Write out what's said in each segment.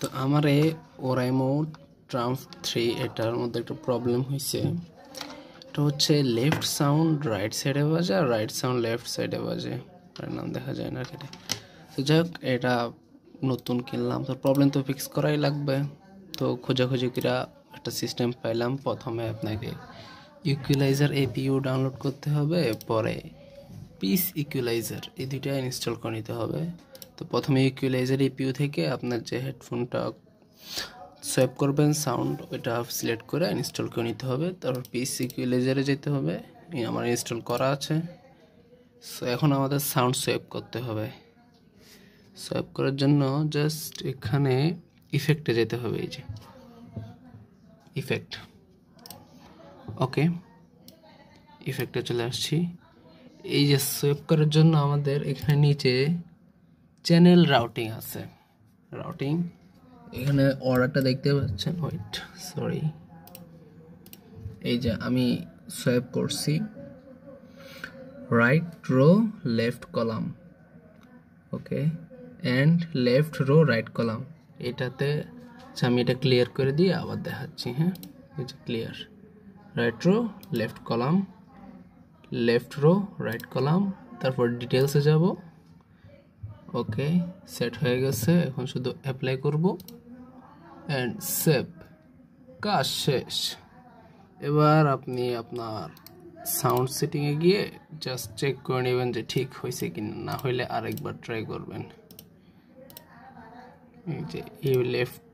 তো আমার এই ওরাইমো ট্রাম্প 3 এটার মধ্যে একটা প্রবলেম হয়েছে। এটা হচ্ছে লেফট সাউন্ড রাইট সাইডে বাজে আর রাইট সাউন্ড লেফট সাইডে বাজে, নাম দেখা যায় না এটা। তো যাই হোক, এটা নতুন কিনলাম, তো প্রবলেম তো ফিক্স করাই লাগবে। তো খোঁজাখুঁজি করে একটা সিস্টেম পাইলাম। প্রথমে আপনাকে ইকুয়ালাইজার এপিইউ ডাউনলোড করতে হবে, পরে পিস ইকুয়ালাইজার, এই দুইটা ইনস্টল করে নিতে হবে। তো প্রথমে ইকুয়ালাইজার এপিইউ থেকে আপনার যে হেডফোনটা সোয়াপ করবেন সাউন্ড, ওইটা সিলেক্ট করে ইনস্টল করে নিতে হবে। তারপর পিস ইকুয়ালাইজারে যেতে হবে, আমার ইনস্টল করা আছে। সো এখন আমাদের সাউন্ড সোয়াপ করতে হবে। সোয়াপ করার জন্য জাস্ট এখানে ইফেক্টে যেতে হবে, এই যে ইফেক্ট। ওকে, ইফেক্টে চলে আসছি। এই যে সোয়াপ করার জন্য আমাদের এখানে নিচে চ্যানেল রাউটিং আছে। রাউটিং এখানে অর্ডারটা দেখতে পাচ্ছেন, ওয়েট সরি, এই যে আমি সোয়াপ করছি right row left column, okay, and left row right column. এটাতে আমি এটা ক্লিয়ার করে দিয়ে আবার দেখাচ্ছি। হ্যাঁ, এই যে clear, right row left column, left row right column. তারপর ডিটেলসে যাব। ওকে, সেট হয়ে গেছে। এখন শুধু অ্যাপ্লাই করব অ্যান্ড সেভ, কাজ শেষ। এবার আপনি আপনার সাউন্ড সেটিংয়ে গিয়ে জাস্ট চেক করে নেবেন যে ঠিক হয়েছে কি না, হইলে আরেকবার ট্রাই করবেন। এই যে ইউ লেফট,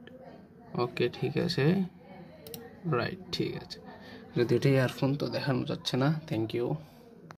ওকে ঠিক আছে, রাইট ঠিক আছে। যদি এটা ইয়ারফোন তো দেখানো যাচ্ছে না। Thank you.